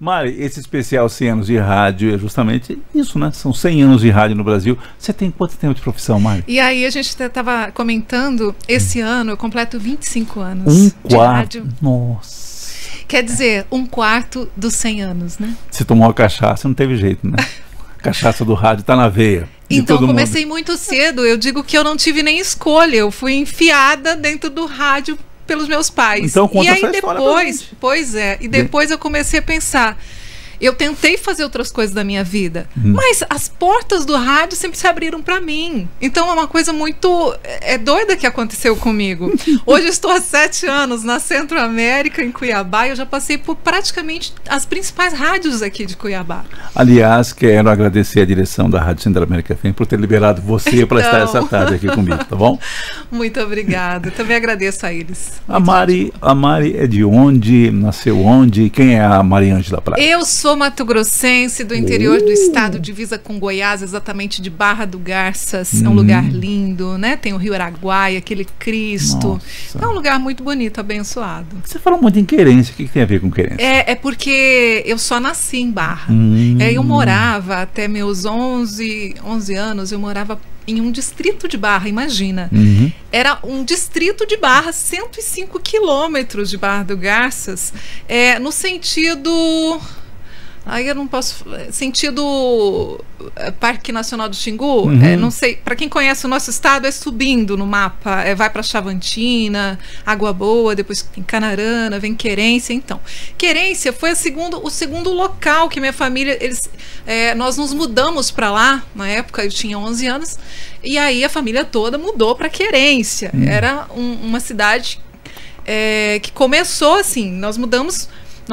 Mari, esse especial 100 anos de rádio é justamente isso, né? São 100 anos de rádio no Brasil. Você tem quanto tempo de profissão, Mari? E aí a gente estava comentando, esse ano eu completo 25 anos Um de quarto. rádio. Nossa. Quer dizer, um quarto dos 100 anos, né? Você tomou a cachaça, não teve jeito, né? A cachaça do rádio tá na veia. Então, todo comecei mundo. muito cedo. Eu digo que eu não tive nem escolha. Eu fui enfiada dentro do rádio pelos meus pais. Então, conta e aí essa história pra depois, gente. pois é, e depois eu comecei a pensar. Eu tentei fazer outras coisas da minha vida, mas as portas do rádio sempre se abriram para mim. Então é uma coisa muito doida que aconteceu comigo. Hoje eu estou há 7 anos na Centro-América, em Cuiabá, e eu já passei por praticamente as principais rádios aqui de Cuiabá. Aliás, quero agradecer a direção da Rádio Centro-América FM por ter liberado você para estar essa tarde aqui comigo, tá bom? Muito obrigada. Também agradeço a eles. A Mari é de onde? Nasceu onde? Quem é a Mariângela Prado? Eu sou mato-grossense, do interior do estado, divisa com Goiás, exatamente de Barra do Garças. É um lugar lindo, né? Tem o Rio Araguaia, aquele Cristo. Nossa. É um lugar muito bonito, abençoado. Você falou muito em querência. O que tem a ver com querência? É porque eu só nasci em Barra. Eu morava até meus 11 anos, eu morava em um distrito de Barra, imagina. Era um distrito de Barra, 105 quilômetros de Barra do Garças, no sentido... Aí eu não posso... Sentido Parque Nacional do Xingu, não sei, para quem conhece o nosso estado, é subindo no mapa, vai para Chavantina, Água Boa, depois tem Canarana, vem Querência. Então, Querência foi o segundo local que minha família, nós nos mudamos para lá, na época eu tinha 11 anos, e aí a família toda mudou para Querência. Era uma cidade que começou assim, nós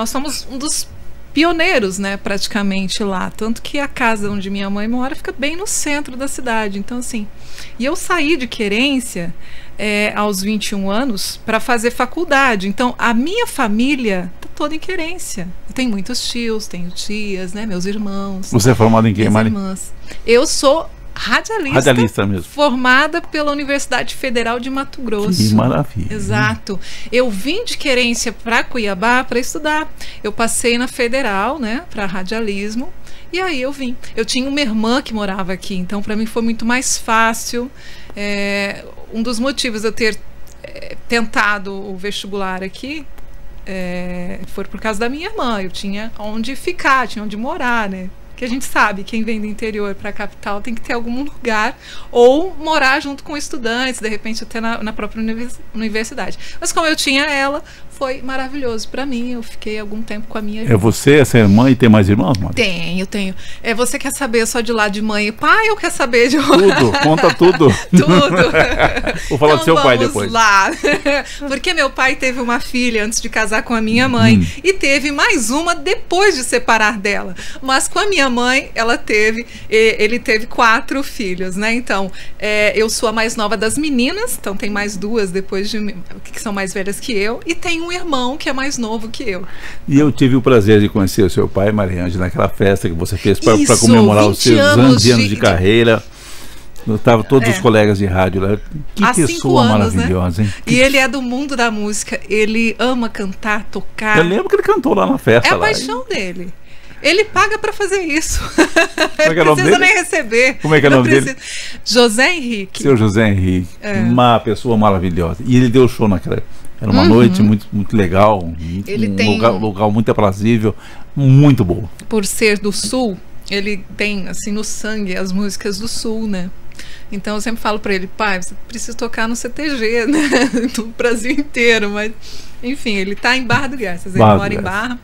somos um dos pioneiros, né, praticamente lá, tanto que a casa onde minha mãe mora fica bem no centro da cidade. Então assim, e eu saí de Querência aos 21 anos para fazer faculdade. Então a minha família tá toda em Querência. Eu tenho muitos tios, tenho tias, né, meus irmãos. Você é formado em quê, Mari? Irmãs. Eu sou radialista mesmo. Formada pela Universidade Federal de Mato Grosso. Que maravilha. Exato. Eu vim de Querência para Cuiabá para estudar. Eu passei na Federal, né, para radialismo, e aí eu vim. Eu tinha uma irmã que morava aqui, então para mim foi muito mais fácil. Um dos motivos de eu ter tentado o vestibular aqui foi por causa da minha irmã. Eu tinha onde ficar, tinha onde morar, né? Que a gente sabe, quem vem do interior para a capital tem que ter algum lugar ou morar junto com estudantes, de repente até na própria universidade. Mas como eu tinha ela, foi maravilhoso para mim. Eu fiquei algum tempo com a minha irmã. É você, essa irmã, e tem mais irmãos, Mari? Tenho. Você quer saber só de lá de mãe e pai, ou quer saber de... Tudo, conta tudo. Tudo. Vou falar do seu pai depois. Vamos lá. Porque meu pai teve uma filha antes de casar com a minha mãe, e teve mais uma depois de separar dela. Mas com a minha mãe, ele teve 4 filhos, né? Então, eu sou a mais nova das meninas, então tem mais 2 depois de mim, que são mais velhas que eu, e tem um irmão que é mais novo que eu. E eu tive o prazer de conhecer o seu pai, Mariângela, naquela festa que você fez para Isso, comemorar os seus 20 anos de carreira. Estavam todos os colegas de rádio lá. Que há pessoa 5 anos, maravilhosa, né? hein? E ele é do mundo da música. Ele ama cantar, tocar. Eu lembro que ele cantou lá na festa. É a paixão dele. Ele paga para fazer isso. Como é que é o nome precisa dele? nem receber. Como é que é o nome dele? José Henrique. Seu José Henrique. Uma pessoa maravilhosa. E ele deu show naquela... Era uma noite muito, muito legal. Ele lugar muito aprazível. Muito bom. Por ser do Sul, ele tem, assim, no sangue as músicas do Sul, né? Então eu sempre falo para ele, pai, você precisa tocar no CTG, né? Do Brasil inteiro. Mas, enfim, ele tá em Barra do Garças. Ele mora em Barra.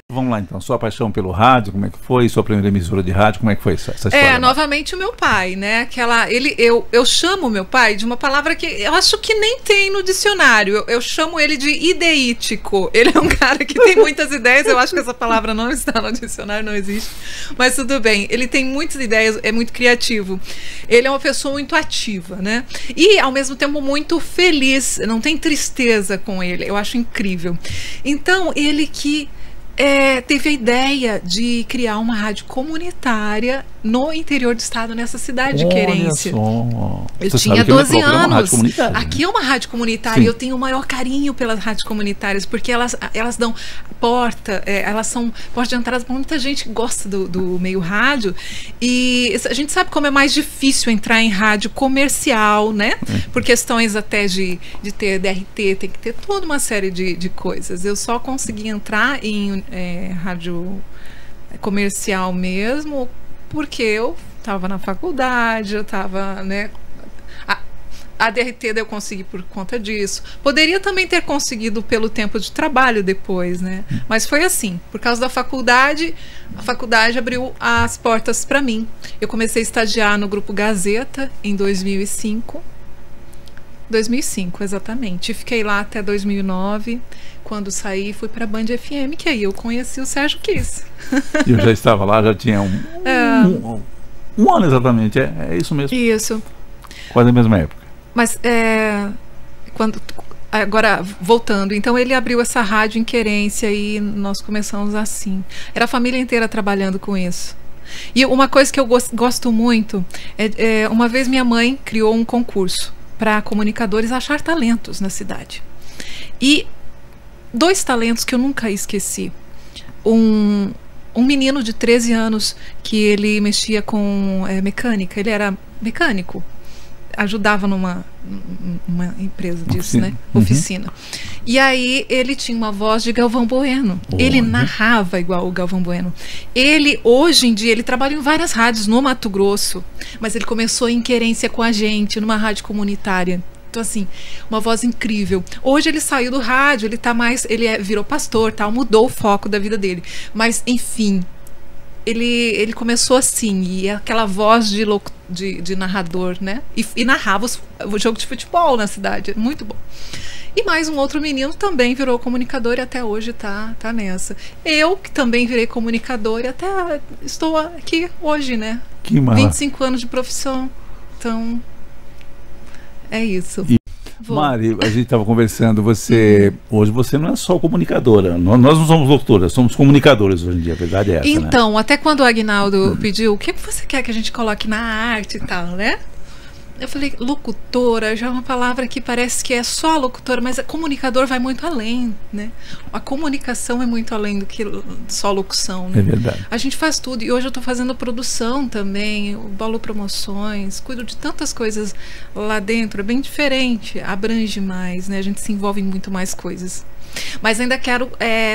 Vamos lá então, sua paixão pelo rádio, como é que foi? Sua primeira emissora de rádio, como é que foi essa história? Novamente o meu pai, né? Eu chamo o meu pai de uma palavra que eu acho que nem tem no dicionário. Eu chamo ele de ideítico. Ele é um cara que tem muitas ideias. Eu acho que essa palavra não está no dicionário, não existe. Mas tudo bem. Ele tem muitas ideias, é muito criativo. Ele é uma pessoa muito ativa, né? E ao mesmo tempo muito feliz. Não tem tristeza com ele. Eu acho incrível. Então, ele que teve a ideia de criar uma rádio comunitária no interior do estado, nessa cidade de Querência. Eu Você tinha 12 anos. Aqui é uma rádio comunitária, e eu tenho o maior carinho pelas rádios comunitárias, porque elas dão porta, elas são porta de entrada para muita gente que gosta do meio rádio, e a gente sabe como é mais difícil entrar em rádio comercial, né? Por questões até de ter DRT, tem que ter toda uma série de coisas. Eu só consegui entrar em rádio comercial mesmo porque eu estava na faculdade, eu estava, né? A DRT eu consegui por conta disso. Poderia também ter conseguido pelo tempo de trabalho depois, né? Mas foi assim, por causa da faculdade, a faculdade abriu as portas para mim. Eu comecei a estagiar no Grupo Gazeta em 2005. 2005, exatamente. E fiquei lá até 2009. Quando saí, fui para a Band FM, que aí eu conheci o Sérgio Kiss. Eu já estava lá, já tinha um ano exatamente, é isso mesmo? Isso. Quase a mesma época. Mas, agora, voltando, então ele abriu essa rádio em Querência e nós começamos assim. Era a família inteira trabalhando com isso. E uma coisa que eu gosto muito, uma vez minha mãe criou um concurso para comunicadores achar talentos na cidade. E 2 talentos que eu nunca esqueci. Um menino de 13 anos que ele mexia com mecânica, ele era mecânico, ajudava numa empresa disso, né? Oficina. E aí ele tinha uma voz de Galvão Bueno. Ele narrava igual o Galvão Bueno. Ele, hoje em dia, ele trabalha em várias rádios no Mato Grosso, mas ele começou em Querência com a gente, numa rádio comunitária. Então, assim, uma voz incrível. Hoje ele saiu do rádio, ele tá mais, virou pastor, tal, mudou o foco da vida dele. Mas, enfim, ele começou assim, e aquela voz de narrador, né? E narrava o jogo de futebol na cidade, muito bom. E mais um outro menino também virou comunicador e até hoje tá nessa. Eu, que também virei comunicador e até estou aqui hoje, né? Que maravilha. 25 anos de profissão, então é isso. Mari, a gente estava conversando, hoje você não é só comunicadora, nós não somos locutoras, somos comunicadores hoje em dia, a verdade é essa, então, né? Até quando o Aguinaldo pediu, o que você quer que a gente coloque na arte e tal, né? Eu falei, locutora, já é uma palavra que parece que é só locutora, mas comunicador vai muito além, né? A comunicação é muito além do que só locução, né? É verdade. A gente faz tudo, e hoje eu estou fazendo produção também, eu bolo promoções, cuido de tantas coisas lá dentro, é bem diferente, abrange mais, né? A gente se envolve em muito mais coisas. Mas ainda quero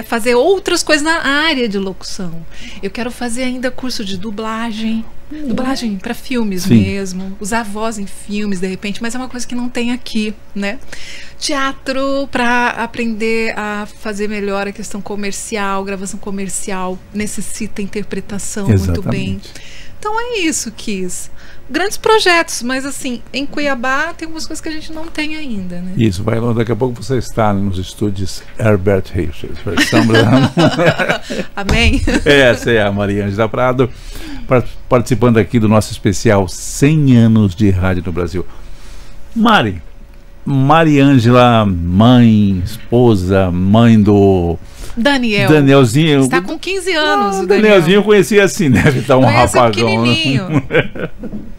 fazer outras coisas na área de locução. Eu quero fazer ainda curso de dublagem para filmes. Sim. Mesmo, usar voz em filmes de repente, mas é uma coisa que não tem aqui, né? Teatro para aprender a fazer melhor a questão comercial, gravação comercial, necessita interpretação. Exatamente. Muito bem. Então é isso, Kiss. Grandes projetos, mas assim, em Cuiabá tem algumas coisas que a gente não tem ainda, né? Isso, vai lá, daqui a pouco você está nos estúdios Herbert Richards. Amém? Essa é a Maria Ângela Prado, participando aqui do nosso especial 100 anos de rádio no Brasil. Maria Ângela, mãe, esposa, mãe do Danielzinho. Está com 15 anos. O Danielzinho eu conheci assim, deve estar um rapagão. Pequenininho.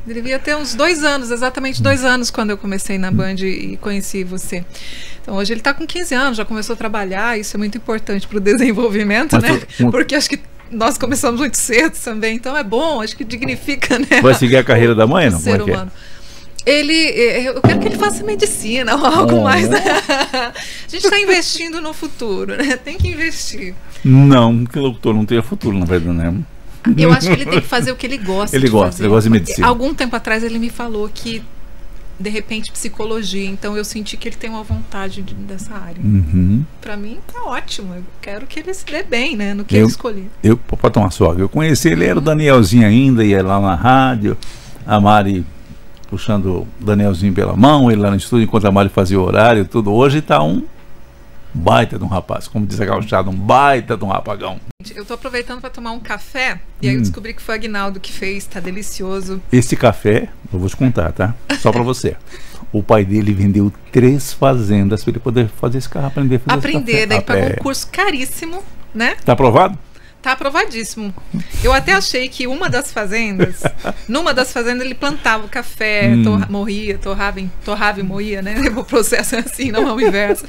Devia ter uns 2 anos, exatamente 2 anos quando eu comecei na Band e conheci você. Então hoje ele está com 15 anos, já começou a trabalhar, isso é muito importante para o desenvolvimento, né? Porque acho que nós começamos muito cedo também, então é bom, acho que dignifica, né? Vai seguir a carreira da mãe, não? Ser humano. Eu quero que ele faça medicina ou algo mais, né? A gente está investindo no futuro, né? Tem que investir. Não, que locutor não tenha futuro, na verdade, né? Eu acho que ele tem que fazer o que ele gosta de fazer. Ele gosta de medicina. Algum tempo atrás ele me falou que, de repente, psicologia. Então eu senti que ele tem uma vontade dessa área. Para mim tá ótimo. Eu quero que ele se dê bem, né? No que ele escolher. Pode tomar sua. Eu conheci ele, era o Danielzinho ainda, ia lá na rádio, a Mari puxando o Danielzinho pela mão, ele lá no estúdio, enquanto a Mari fazia o horário, tudo. Hoje tá um baita de um rapaz, como diz a gauchada, um baita de um rapagão. Eu tô aproveitando para tomar um café, e aí eu descobri que foi o Aguinaldo que fez, tá delicioso. Esse café, eu vou te contar, tá? Só para você. O pai dele vendeu 3 fazendas para ele poder fazer esse carro, aprender a fazer esse café. Daí pagou um curso caríssimo, né? Tá aprovado? tá aprovadíssimo. Eu até achei que numa das fazendas ele plantava o café, morria, torrava e moía, né? O processo é assim, não é o inverso.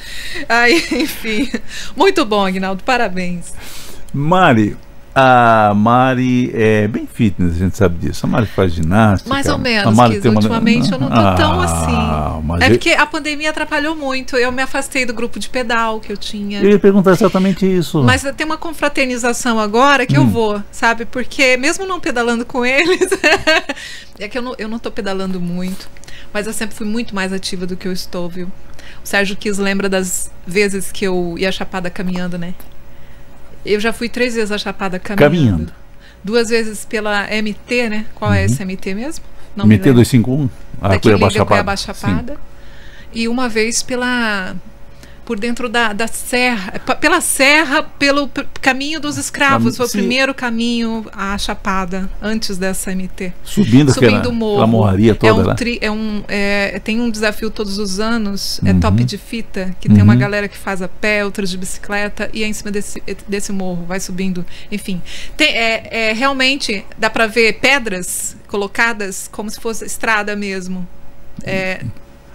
Aí, enfim, muito bom, Aguinaldo, parabéns. Mari, a Mari é bem fitness, a gente sabe disso. A Mari faz ginástica. Mais ou menos, ultimamente eu não tô tão assim. É porque a pandemia atrapalhou muito. Eu me afastei do grupo de pedal que eu tinha. Eu ia perguntar exatamente isso. Mas tem uma confraternização agora que eu vou, sabe? Porque mesmo não pedalando com eles, é que eu não tô pedalando muito, mas eu sempre fui muito mais ativa do que eu estou, viu? O Sérgio Kiss lembra das vezes que eu ia à Chapada caminhando, né? Eu já fui 3 vezes à Chapada caminhando. 2 vezes pela MT, né? Qual é essa MT mesmo? Não MT 251? A Cuiabá Chapada. E uma vez por dentro da serra, pela serra, pelo caminho dos escravos. Foi o primeiro caminho à Chapada, antes dessa MT. Subindo o morro. Aquela morraria toda tem um desafio todos os anos, top de fita, que tem uma galera que faz a pé, outras de bicicleta, e é em cima desse morro, vai subindo. Enfim, realmente dá para ver pedras colocadas como se fosse estrada mesmo.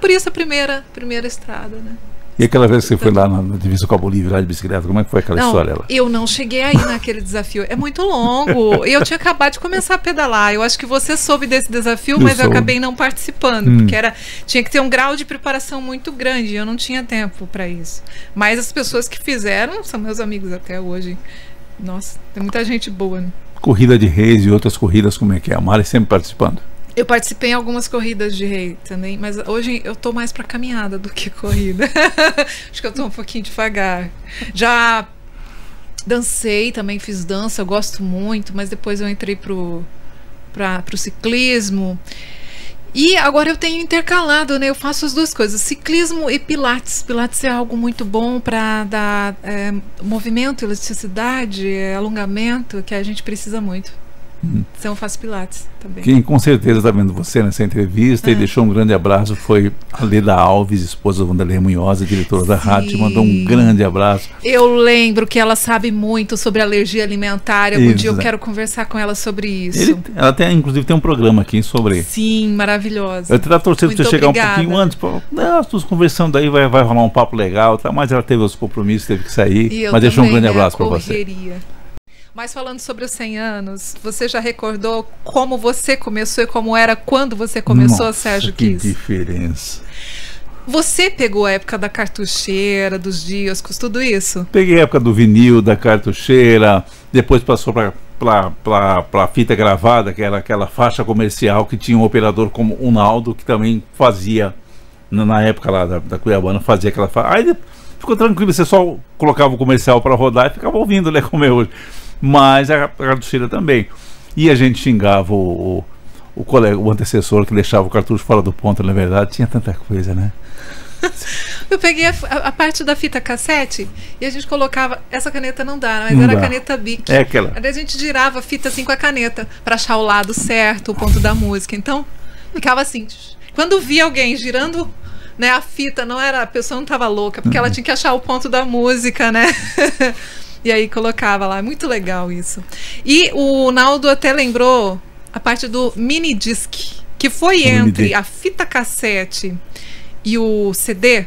Por isso a primeira estrada, né? E aquela vez que você foi lá na divisa com a Bolívia, lá de bicicleta, como é que foi aquela história lá? Eu não cheguei aí naquele desafio. É muito longo. Eu tinha acabado de começar a pedalar. Eu acho que você soube desse desafio, mas eu acabei não participando, porque tinha que ter um grau de preparação muito grande. E eu não tinha tempo para isso. Mas as pessoas que fizeram são meus amigos até hoje. Nossa, tem muita gente boa, né? Corrida de reis e outras corridas, como é que é? A Mari sempre participando? Eu participei em algumas corridas de rei também, mas hoje eu tô mais pra caminhada do que corrida. Acho que eu tô um pouquinho devagar. Já dancei também, fiz dança, eu gosto muito, mas depois eu entrei pro ciclismo. E agora eu tenho intercalado, né? Eu faço as duas coisas, ciclismo e pilates. Pilates é algo muito bom para dar movimento, elasticidade, alongamento, que a gente precisa muito. Então eu faço pilates também. Quem com certeza está vendo você nessa entrevista e deixou um grande abraço foi a Leda Alves, esposa do Vanderlei Munhoz, diretora da rádio, mandou um grande abraço. Eu lembro que ela sabe muito sobre alergia alimentar. Algum dia eu quero conversar com ela sobre isso. Ela inclusive tem um programa aqui sobre. Sim, maravilhosa. Eu estava torcendo para você chegar um pouquinho antes. Nós estamos conversando aí, vai rolar um papo legal, tá? Mas ela teve os compromissos, teve que sair. Mas deixou um grande abraço para você. Mas falando sobre os 100 anos, você já recordou como você começou e como era quando você começou, Nossa, Sérgio Kiss? Que diferença. Você pegou a época da cartucheira, dos discos, tudo isso? Peguei a época do vinil, da cartucheira, depois passou para fita gravada, que era aquela faixa comercial que tinha um operador como o Naldo, que também fazia, na época lá da Cuiabana, fazia aquela faixa. Aí ficou tranquilo, você só colocava o comercial para rodar e ficava ouvindo, né, como é hoje. Mas a cartucheira também. E a gente xingava o colega, o antecessor, que deixava o cartucho fora do ponto. Na verdade, tinha tanta coisa, né? Eu peguei a parte da fita cassete e a gente colocava. Essa caneta não dá, mas era a caneta Bic. É aquela. Aí a gente girava a fita assim com a caneta para achar o lado certo, o ponto da música. Então, ficava assim. Quando via alguém girando, né, a fita, a pessoa não estava louca, porque ela tinha que achar o ponto da música, né? E aí colocava lá, muito legal isso. E o Naldo até lembrou a parte do mini disc, que foi entre a fita cassete e o CD,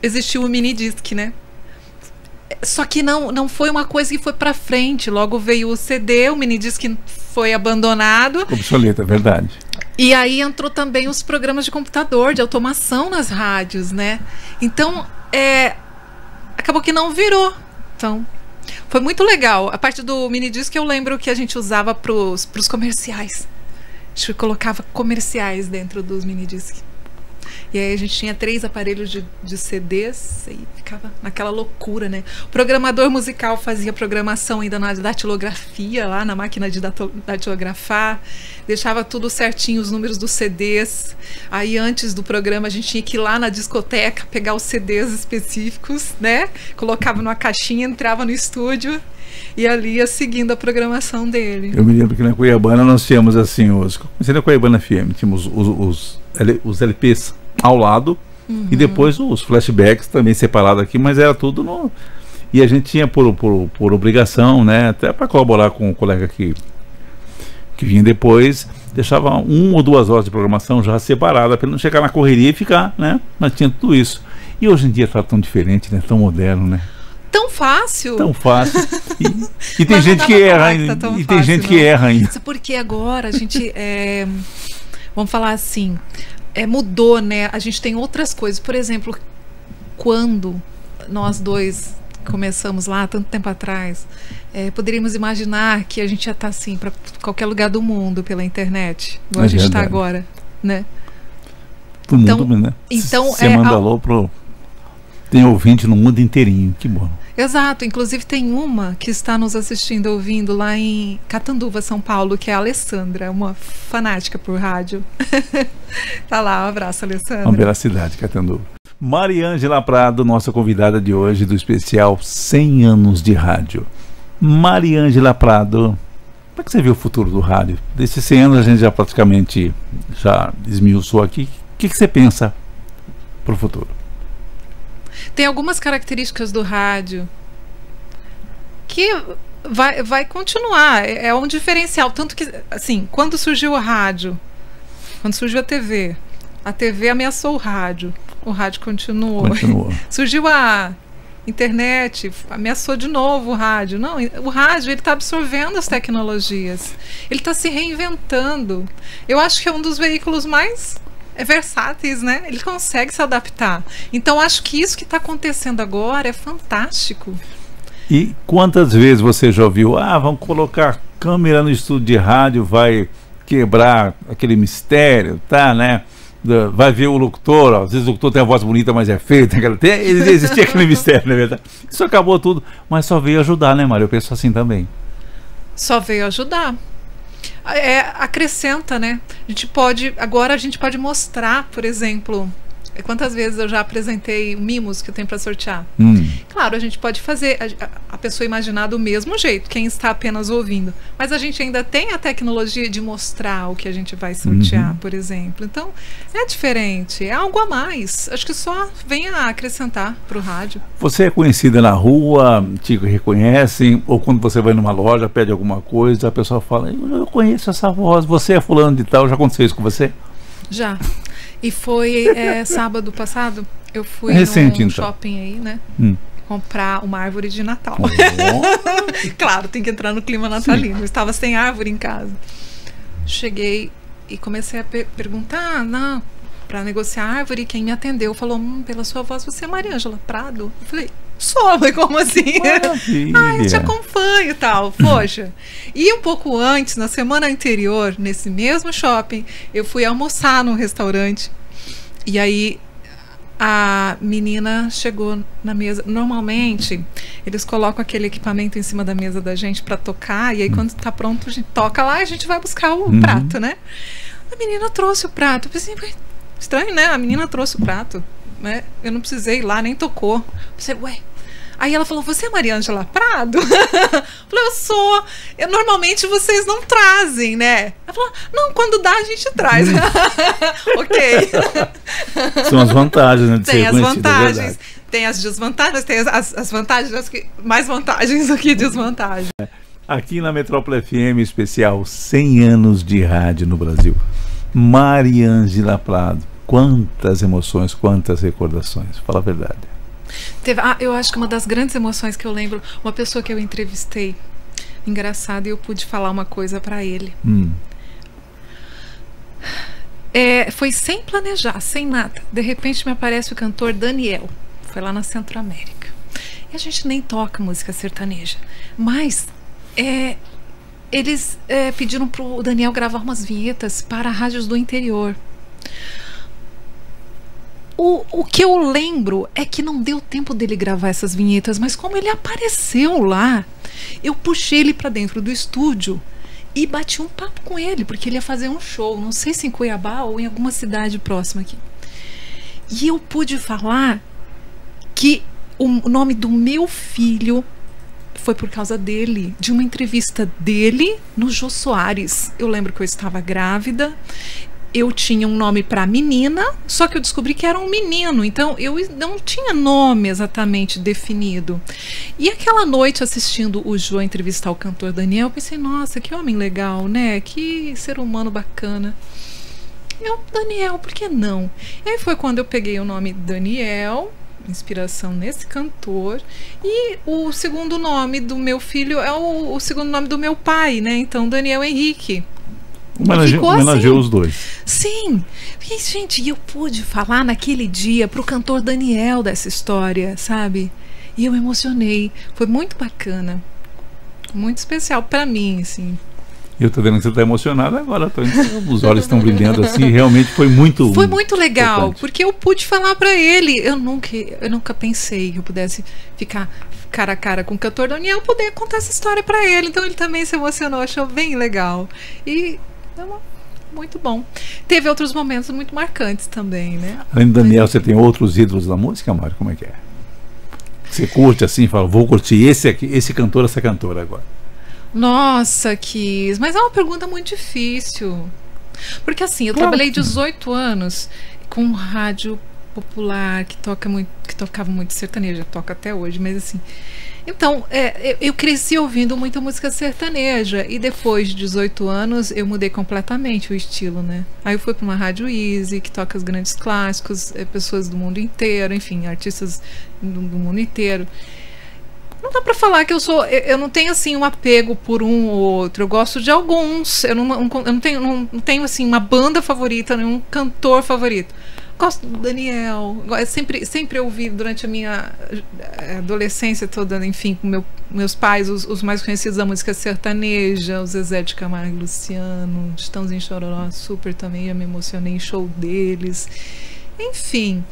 existiu o mini disc, né? Só que não foi uma coisa que foi pra frente, logo veio o CD, o mini disc foi abandonado. Obsoleto, é verdade. E aí entrou também os programas de computador, de automação nas rádios, né? Então, acabou que não virou. Então, foi muito legal. A parte do minidisc eu lembro que a gente usava pros comerciais. A gente colocava comerciais dentro dos minidiscs. E aí a gente tinha 3 aparelhos de CDs e ficava naquela loucura, né? O programador musical fazia programação ainda na datilografia, lá na máquina de datilografar, deixava tudo certinho, os números dos CDs. Aí antes do programa a gente tinha que ir lá na discoteca, pegar os CDs específicos, né? Colocava numa caixinha, entrava no estúdio e ali ia seguindo a programação dele. Eu me lembro que na Cuiabana nós tínhamos assim, comecei na Cuiabana FM, tínhamos os LPs ao lado e depois os flashbacks também separados aqui, mas era tudo no... E a gente tinha por obrigação, né, até para colaborar com o colega que vinha depois, deixava 1 ou 2 horas de programação já separada, para não chegar na correria e ficar, né? Mas tinha tudo isso. E hoje em dia está tão diferente, né? Tão moderno, né? Tão fácil. Tão fácil. E tem gente que erra ainda. E tem gente que erra ainda. Porque agora a gente, vamos falar assim, mudou, né? A gente tem outras coisas. Por exemplo, quando nós dois começamos lá, tanto tempo atrás, poderíamos imaginar que a gente ia estar assim para qualquer lugar do mundo pela internet, igual a gente está agora, né? Do mundo, né? Então você manda alô pro... Tem ouvinte no mundo inteirinho, que bom. Exato, inclusive tem uma que está nos assistindo, ouvindo lá em Catanduva, São Paulo, que é a Alessandra, uma fanática por rádio. Tá lá, um abraço, Alessandra. Uma bela cidade, Catanduva. Mariângela Prado, nossa convidada de hoje do especial 100 anos de rádio. Mariângela Prado, como é que você vê o futuro do rádio? Desses 100 anos a gente já praticamente esmiuçou aqui. O que você pensa para o futuro? Tem algumas características do rádio que vai continuar, é um diferencial, tanto que, assim, quando surgiu o rádio, quando surgiu a TV ameaçou o rádio continuou. Surgiu a internet, ameaçou de novo o rádio. Não, o rádio, ele está absorvendo as tecnologias, ele está se reinventando. Eu acho que é um dos veículos mais versáteis, né? Ele consegue se adaptar. Então acho que isso que está acontecendo agora é fantástico. E quantas vezes você já ouviu, vamos colocar câmera no estúdio de rádio, vai quebrar aquele mistério, tá, né? Vai ver o locutor, às vezes o locutor tem a voz bonita, mas é feio, existia aquele mistério, na verdade. Isso acabou tudo, mas só veio ajudar, né, Mário? Eu penso assim também. Só veio ajudar. Acrescenta, né? Agora a gente pode mostrar, por exemplo, quantas vezes eu já apresentei mimos que eu tenho para sortear. Claro, a gente pode fazer a pessoa imaginar do mesmo jeito, quem está apenas ouvindo. Mas a gente ainda tem a tecnologia de mostrar o que a gente vai sortear, por exemplo. Então, é diferente, é algo a mais. Acho que só vem a acrescentar para o rádio. Você é conhecida na rua, te reconhecem, ou quando você vai numa loja, pede alguma coisa, a pessoa fala, eu conheço essa voz, você é fulano de tal, já aconteceu isso com você? Já. E foi sábado passado, eu fui num shopping aí, né? Comprar uma árvore de Natal. Claro, tem que entrar no clima natalino. Sim. Eu estava sem árvore em casa. Cheguei e comecei a perguntar, para negociar a árvore. Quem me atendeu falou, pela sua voz, você é Mariângela Prado? Eu falei, sou, mas como assim? Eu te acompanho e tal. Poxa. E um pouco antes, na semana anterior, nesse mesmo shopping, eu fui almoçar num restaurante. E aí a menina chegou na mesa. Normalmente, eles colocam aquele equipamento em cima da mesa da gente para tocar. E aí, quando tá pronto, a gente toca lá e a gente vai buscar o prato, né? A menina trouxe o prato. Eu pensei, estranho, né? A menina trouxe o prato, né? Eu não precisei ir lá, nem tocou. Eu pensei, Aí ela falou, você é Mariângela Prado? Eu falei, eu sou. Normalmente vocês não trazem, né? Ela falou, não, quando dá a gente traz. Ok. São as vantagens, né? De tem as vantagens, tem as desvantagens, tem as vantagens, acho que mais vantagens do que desvantagens. Aqui na Metrópole FM, especial 100 anos de rádio no Brasil. Mariângela Prado, quantas emoções, quantas recordações, fala a verdade. Eu acho que uma das grandes emoções que eu lembro, uma pessoa que eu entrevistei, engraçado, e eu pude falar uma coisa para ele. Foi sem planejar, sem nada. De repente me aparece o cantor Daniel, foi lá na Centro-América. E a gente nem toca música sertaneja, mas eles pediram pro Daniel gravar umas vinhetas para rádios do interior. O que eu lembro é que não deu tempo dele gravar essas vinhetas, mas como ele apareceu lá, eu puxei ele para dentro do estúdio e bati um papo com ele, porque ele ia fazer um show, não sei se em Cuiabá ou em alguma cidade próxima aqui. E eu pude falar que o nome do meu filho foi por causa dele, de uma entrevista dele no Jô Soares. Eu lembro que eu estava grávida. eu tinha um nome para menina, só que eu descobri que era um menino, então eu não tinha nome exatamente definido. E aquela noite, assistindo o Jô entrevistar o cantor Daniel, eu pensei, nossa, que homem legal, né? Que ser humano bacana. Eu, Daniel, por que não? E aí foi quando eu peguei o nome Daniel, inspiração nesse cantor, e o segundo nome do meu filho é o segundo nome do meu pai, né? Então, Daniel Henrique. Homenageou os dois. Sim. E, gente, eu pude falar naquele dia pro cantor Daniel dessa história, sabe? E eu me emocionei. Foi muito bacana. Muito especial para mim, assim. Eu tô vendo que você tá emocionada agora, os olhos estão brilhando assim, realmente foi muito legal, importante. Porque eu pude falar para ele, eu nunca pensei que eu pudesse ficar cara a cara com o cantor Daniel, poder contar essa história para ele, então ele também se emocionou, achou bem legal, e muito bom. Teve outros momentos muito marcantes também, né? Além do Daniel, você tem outros ídolos da música, Mário? Como é que é? Você curte assim, fala, vou curtir esse cantor, essa cantora agora? Nossa, Kiss, mas é uma pergunta muito difícil. Porque assim, eu trabalhei 18 anos com rádio popular que tocava muito sertaneja, toca até hoje, mas assim. Então, eu cresci ouvindo muita música sertaneja e depois de 18 anos eu mudei completamente o estilo, né? Aí eu fui para uma rádio Easy, que toca os grandes clássicos, pessoas do mundo inteiro, enfim, artistas do mundo inteiro. Não dá pra falar que eu não tenho assim um apego por um ou outro. Eu gosto de alguns. Eu não tenho assim uma banda favorita, nenhum cantor favorito. Gosto do Daniel. Sempre ouvi durante a minha adolescência toda, enfim, com meus pais, os mais conhecidos da música sertaneja, o Zezé de Camargo e Luciano, Chitãozinho e Chororó, super também, eu me emocionei em show deles. Enfim.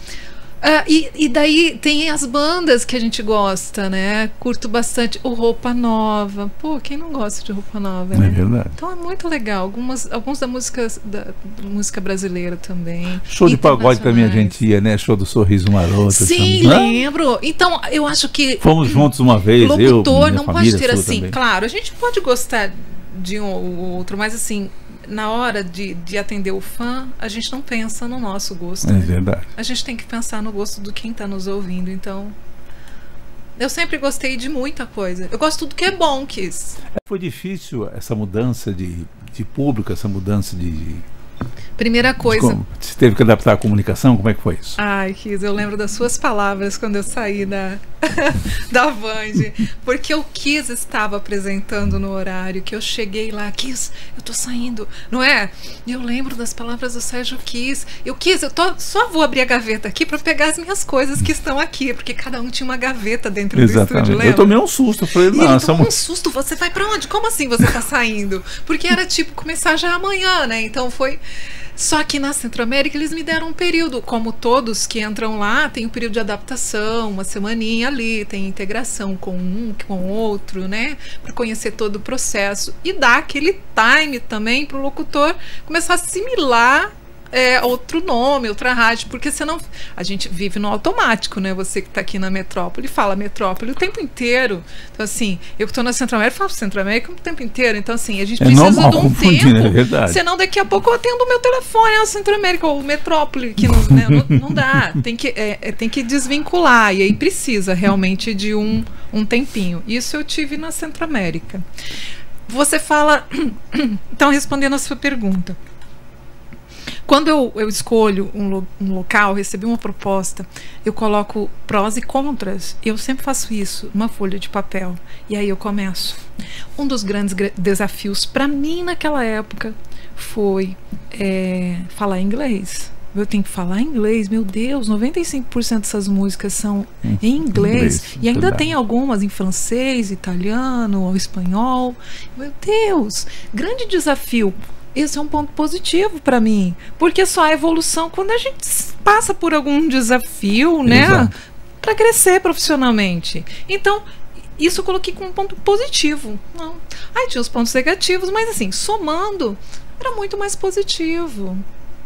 E daí tem as bandas que a gente gosta, né? Curto bastante o Roupa Nova. Pô, quem não gosta de Roupa Nova, né? É verdade. Então é muito legal. Alguns da música brasileira também. Show de pagode também a gente ia, né? Show do Sorriso Maroto. Sim, lembro. Então eu acho que fomos juntos uma vez, locutor eu, não pode ter assim, também. claro, a gente pode gostar de um ou outro, mas assim, na hora de atender o fã, a gente não pensa no nosso gosto. É verdade. A gente tem que pensar no gosto de quem está nos ouvindo. Então, eu sempre gostei de muita coisa. Eu gosto de tudo que é bom, Kiss. Foi difícil essa mudança de público, essa mudança de... Primeira coisa... Você teve que adaptar a comunicação? Como é que foi isso? Ai, Kiss, eu lembro das suas palavras quando eu saí da Band, porque o Kiss estava apresentando no horário, que eu cheguei lá, Kiss, eu tô saindo, não é? E eu lembro das palavras do Sérgio Kiss. Só vou abrir a gaveta aqui para pegar as minhas coisas que estão aqui, porque cada um tinha uma gaveta dentro do estúdio, lembra? Eu tomei um susto, eu falei, nossa... um susto, você vai para onde? Como assim você tá saindo? Porque era tipo, começar já amanhã, né? Então foi... Só que na Centro-América eles me deram um período, como todos que entram lá, tem um período de adaptação, uma semaninha ali, tem integração com um, com o outro, né? Para conhecer todo o processo. E dá aquele time também para o locutor começar a assimilar outro nome, outra rádio, porque senão a gente vive no automático, né? Você que está aqui na metrópole, fala metrópole o tempo inteiro. Então, assim, eu que estou na Centro-América, falo Centro-América o tempo inteiro. Então, assim, a gente precisa de um tempo, né? É verdade. Senão daqui a pouco eu atendo o meu telefone, a Centro-América ou metrópole, que não, né? não dá. Tem que desvincular, e aí precisa realmente de um tempinho. Isso eu tive na Centro-América. Você fala... Então, respondendo a sua pergunta, quando eu escolho um local, recebi uma proposta, eu coloco prós e contras. Eu sempre faço isso, numa folha de papel. E aí eu começo. Um dos grandes desafios para mim naquela época foi falar inglês. Eu tenho que falar inglês, meu Deus, 95% dessas músicas são em inglês. E ainda verdade. tem algumas em francês, italiano ou espanhol. Meu Deus, grande desafio. Esse é um ponto positivo para mim, porque só há evolução quando a gente passa por algum desafio, né, para crescer profissionalmente. Então, isso eu coloquei como um ponto positivo. Não. Aí tinha os pontos negativos, mas assim, somando, era muito mais positivo,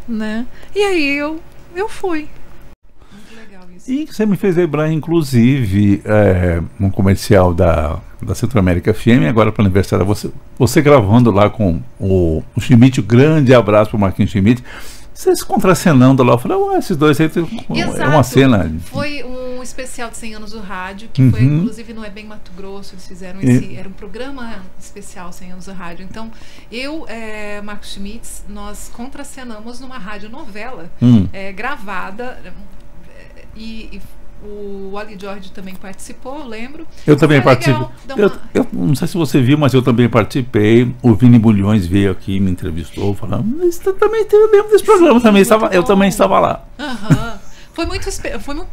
né? E aí eu fui. Muito legal isso. E você me fez lembrar, inclusive, um comercial da da Centro-América FM, agora para o aniversário. Você gravando lá com o Schmidt, um grande abraço para o Marquinhos Schmidt. Vocês contracenando lá, eu falei, ué, esses dois aí é uma cena. Foi um especial de 100 anos do rádio, que foi inclusive no Ebem Mato Grosso, eles fizeram era um programa especial 100 anos do rádio. Então, eu, Marcos Schmitz, nós contracenamos numa radionovela gravada, e o Ali George também participou, eu lembro. Eu também participei. Eu não sei se você viu, mas eu também participei. O Vini Bulhões veio aqui, me entrevistou, falando, você também teve dentro desse programa, eu também estava lá. Foi muito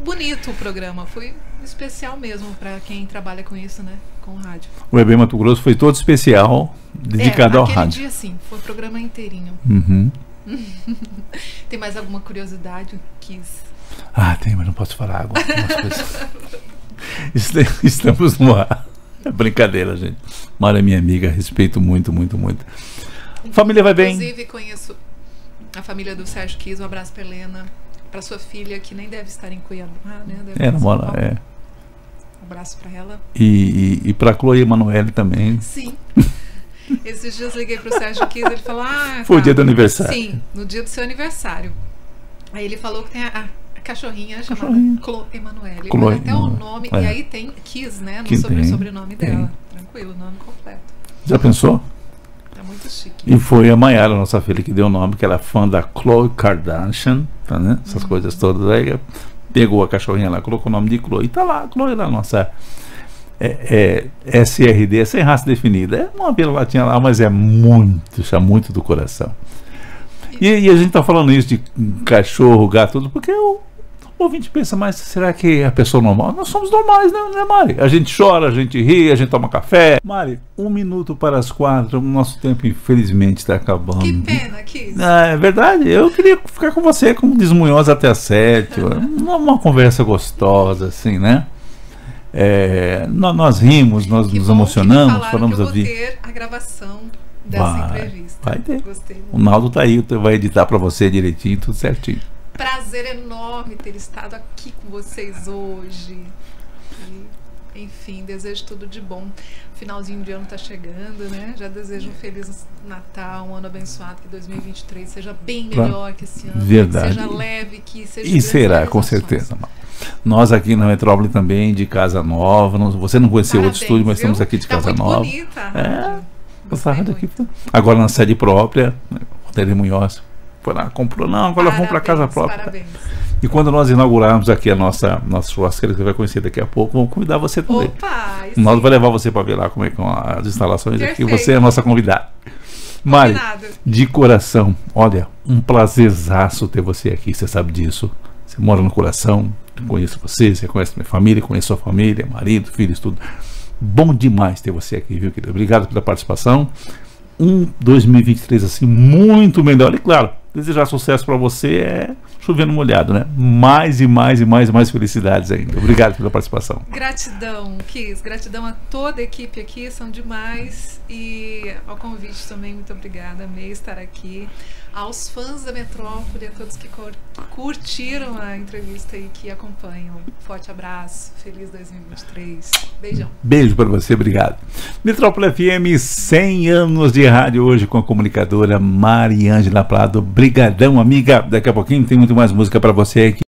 bonito o programa, foi especial mesmo para quem trabalha com isso, né? Com rádio. O Ebem Mato Grosso foi todo especial, dedicado ao rádio. Aquele dia sim, foi o programa inteirinho. Tem mais alguma curiosidade, Kiss? Tem, mas não posso falar agora. Estamos numa brincadeira, gente. Mara é minha amiga, respeito muito, muito, muito. Família vai bem. Inclusive, conheço a família do Sérgio Kiss. Um abraço para Helena, para sua filha, que nem deve estar em Cuiabá, né? Namora, Um abraço para ela. E para Chloe e Emanuele também. Sim. Esses dias liguei para o Sérgio Kiss, ele falou, foi o dia do aniversário. Sim, no dia do seu aniversário. Aí ele falou que tem a cachorrinha chamada Chloe Emanuele. Olha até o nome, e aí tem Kiss, né? No sobrenome dela. Tranquilo, nome completo. Já pensou? Tá muito chique. E foi a Mayara, nossa filha, que deu o nome, que ela é fã da Khloe Kardashian, tá, né? Essas coisas todas. Aí pegou a cachorrinha lá, colocou o nome de Chloe. E tá lá, Chloe lá, nossa. SRD, sem raça definida. É uma vira-latinha lá, mas é muito do coração. E a gente tá falando isso de cachorro, gato, tudo, porque o ouvinte pensa, mas será que é a pessoa normal? Nós somos normais, né, Mari? A gente chora, a gente ri, a gente toma café. Mari, 1:04, o nosso tempo infelizmente está acabando. Que pena, Kiss. É verdade, eu queria ficar com você como Desmunhoz até às 7, uma conversa gostosa, assim, né? Nós rimos, nós nos emocionamos, falamos a vida. Eu vou ter a gravação dessa entrevista. Vai ter. Gostei. O Naldo tá aí, vai editar para você direitinho, tudo certinho. Prazer enorme ter estado aqui com vocês hoje. E, enfim, desejo tudo de bom. Finalzinho de ano tá chegando, né? Já desejo um Feliz Natal, um ano abençoado, que 2023 seja bem melhor que esse ano. Verdade. Que seja leve, que seja... E será, com certeza. Nós aqui na Metrópole também, de casa nova. Você não conheceu outro estúdio, mas estamos aqui de casa nova. Bonita a rádio. Essa rádio aqui. Agora na sede própria, Rogério Munhoz foi lá, comprou. Não, agora vamos para casa própria. Parabéns. E quando nós inaugurarmos aqui a nossa churrasqueira, que você vai conhecer daqui a pouco, vamos convidar você também. Opa! O Naldo vai levar você para ver lá como é que são as instalações. Perfeito. Aqui. Você é a nossa convidada. Mari, de coração, olha, um prazerzaço ter você aqui, você sabe disso. Você mora no coração, eu conheço você conhece minha família, conheço sua família, marido, filhos, tudo. Bom demais ter você aqui, viu, querido? Obrigado pela participação. 2023 assim, muito melhor. E claro, desejar sucesso para você é chovendo molhado, né? Mais e mais felicidades ainda. Obrigado pela participação. Gratidão, Kiss. Gratidão a toda a equipe aqui, são demais. E ao convite também, muito obrigada. Amei estar aqui. Aos fãs da Metrópole, a todos que curtiram a entrevista e que acompanham. Forte abraço, feliz 2023. Beijão. Beijo para você, obrigado. Metrópole FM, 100 anos de rádio hoje com a comunicadora Mariângela Prado. Brigadão, amiga. Daqui a pouquinho tem muito mais música para você aqui.